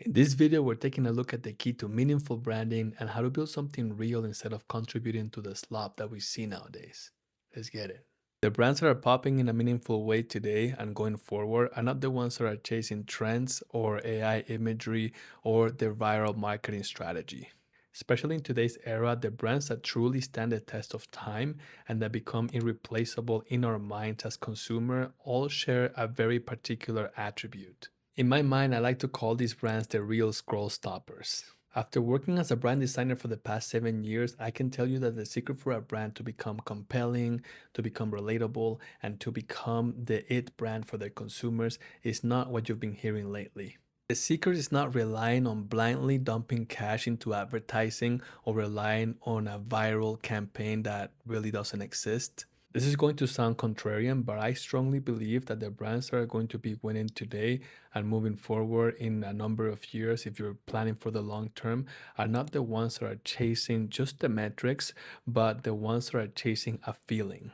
In this video, we're taking a look at the key to meaningful branding and how to build something real instead of contributing to the slop that we see nowadays. Let's get it. The brands that are popping in a meaningful way today and going forward are not the ones that are chasing trends or AI imagery or their viral marketing strategy. Especially in today's era, the brands that truly stand the test of time and that become irreplaceable in our minds as consumer all share a very particular attribute. In my mind, I like to call these brands the real scroll stoppers. After working as a brand designer for the past 7 years, I can tell you that the secret for a brand to become compelling, to become relatable, and to become the it brand for their consumers is not what you've been hearing lately. The secret is not relying on blindly dumping cash into advertising or relying on a viral campaign that really doesn't exist. This is going to sound contrarian, but I strongly believe that the brands that are going to be winning today and moving forward in a number of years, if you're planning for the long term, are not the ones that are chasing just the metrics, but the ones that are chasing a feeling.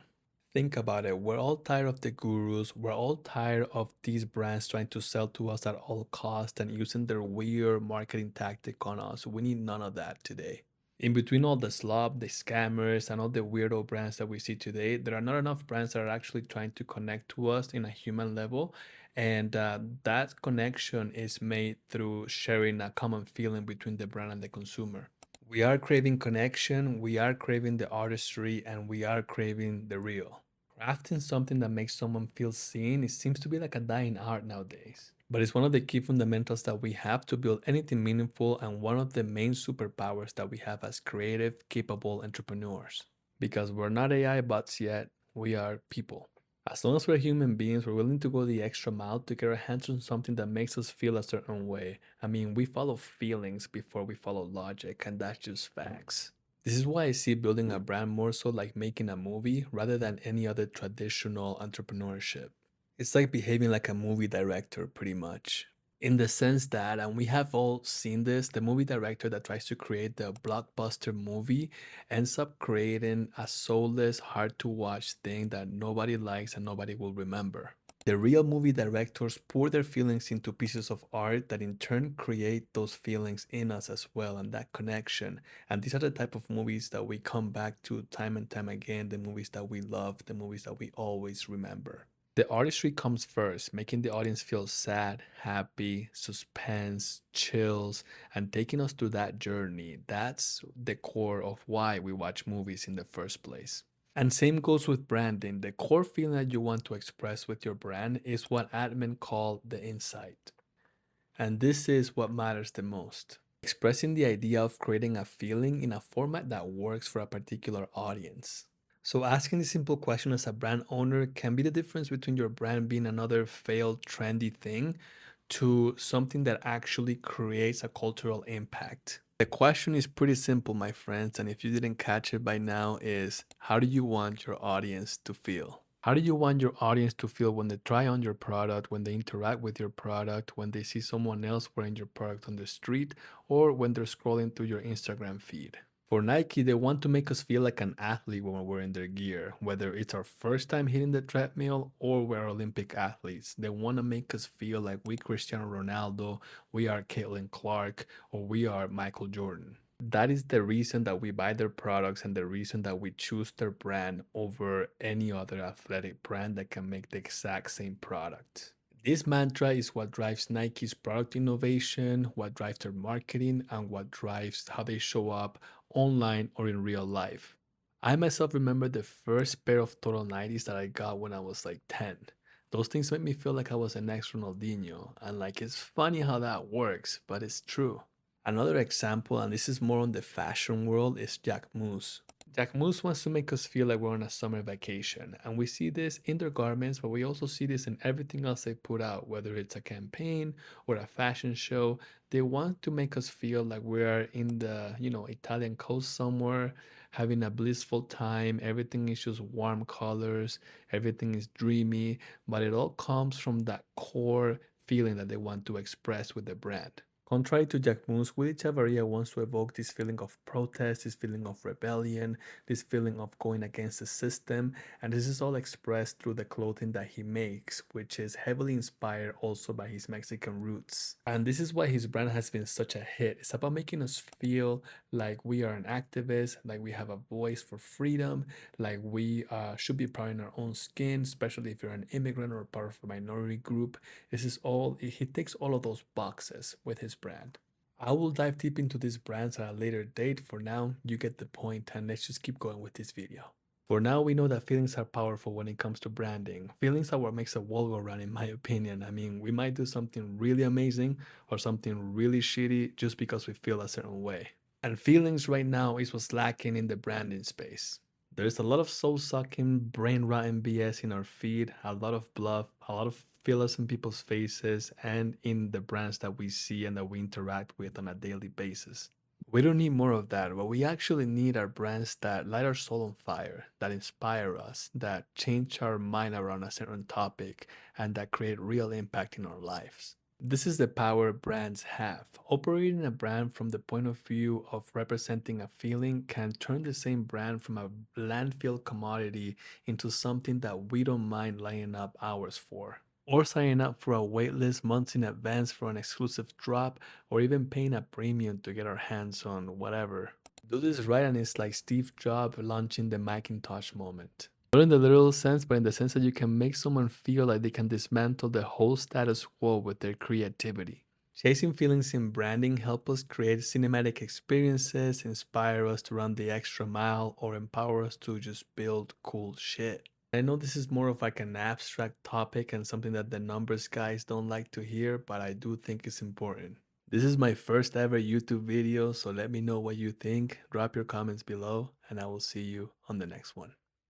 Think about it. We're all tired of the gurus. We're all tired of these brands trying to sell to us at all costs and using their weird marketing tactic on us. We need none of that today. In between all the slop, the scammers, and all the weirdo brands that we see today, there are not enough brands that are actually trying to connect to us in a human level. And that connection is made through sharing a common feeling between the brand and the consumer. We are craving connection, we are craving the artistry, and we are craving the real. Crafting something that makes someone feel seen, it seems to be like a dying art nowadays. But it's one of the key fundamentals that we have to build anything meaningful and one of the main superpowers that we have as creative, capable entrepreneurs. Because we're not AI bots yet, we are people. As long as we're human beings, we're willing to go the extra mile to get our hands on something that makes us feel a certain way. I mean, we follow feelings before we follow logic, and that's just facts. This is why I see building a brand more so like making a movie rather than any other traditional entrepreneurship. It's like behaving like a movie director, pretty much. In the sense that, and we have all seen this, the movie director that tries to create the blockbuster movie ends up creating a soulless, hard to watch thing that nobody likes and nobody will remember. The real movie directors pour their feelings into pieces of art that in turn create those feelings in us as well and that connection. And these are the type of movies that we come back to time and time again, the movies that we love, the movies that we always remember. The artistry comes first, making the audience feel sad, happy, suspense, chills, and taking us through that journey. That's the core of why we watch movies in the first place. And same goes with branding. The core feeling that you want to express with your brand is what admin call the insight. And this is what matters the most. Expressing the idea of creating a feeling in a format that works for a particular audience. So asking this simple question as a brand owner can be the difference between your brand being another failed trendy thing to something that actually creates a cultural impact. The question is pretty simple, my friends, and if you didn't catch it by now, is how do you want your audience to feel? How do you want your audience to feel when they try on your product, when they interact with your product, when they see someone else wearing your product on the street, or when they're scrolling through your Instagram feed? For Nike, they want to make us feel like an athlete when we're wearing their gear, whether it's our first time hitting the treadmill or we're Olympic athletes. They want to make us feel like we Cristiano Ronaldo, we are Caitlin Clark, or we are Michael Jordan. That is the reason that we buy their products and the reason that we choose their brand over any other athletic brand that can make the exact same product. This mantra is what drives Nike's product innovation, what drives their marketing, and what drives how they show up online or in real life. I myself remember the first pair of Total 90s that I got when I was like 10. Those things made me feel like I was an ex Ronaldinho, and like it's funny how that works, but it's true. Another example, and this is more on the fashion world, is Jack Moose. Jack Moose wants to make us feel like we're on a summer vacation, and we see this in their garments, but we also see this in everything else they put out, whether it's a campaign or a fashion show. They want to make us feel like we are in the, Italian coast somewhere, having a blissful time. Everything is just warm colors, everything is dreamy, but it all comes from that core feeling that they want to express with the brand. Contrary to Jacquemus, Willie Chavaria wants to evoke this feeling of protest, this feeling of rebellion, this feeling of going against the system, and this is all expressed through the clothing that he makes, which is heavily inspired also by his Mexican roots. And this is why his brand has been such a hit. It's about making us feel like we are an activist, like we have a voice for freedom, like we should be proud in our own skin, especially if you're an immigrant or part of a minority group. This is all, he ticks all of those boxes with his brand. I will dive deep into these brands at a later date. For now, you get the point, and let's just keep going with this video. For now, we know that feelings are powerful when it comes to branding. Feelings are what makes a wall go round, in my opinion. I mean, we might do something really amazing or something really shitty just because we feel a certain way. And feelings right now is what's lacking in the branding space. There's a lot of soul sucking, brain rotting BS in our feed, a lot of bluff, a lot of fillers in people's faces, and in the brands that we see and that we interact with on a daily basis. We don't need more of that. What we actually need are brands that light our soul on fire, that inspire us, that change our mind around a certain topic, and that create real impact in our lives. This is the power brands have. Operating a brand from the point of view of representing a feeling can turn the same brand from a landfill commodity into something that we don't mind lining up hours for. Or signing up for a waitlist months in advance for an exclusive drop, or even paying a premium to get our hands on whatever. Do this right, and it's like Steve Jobs launching the Macintosh moment. Not in the literal sense, but in the sense that you can make someone feel like they can dismantle the whole status quo with their creativity. Chasing feelings in branding help us create cinematic experiences, inspire us to run the extra mile, or empower us to just build cool shit. I know this is more of like an abstract topic and something that the numbers guys don't like to hear, but I do think it's important. This is my first ever YouTube video, so let me know what you think. Drop your comments below, and I will see you on the next one.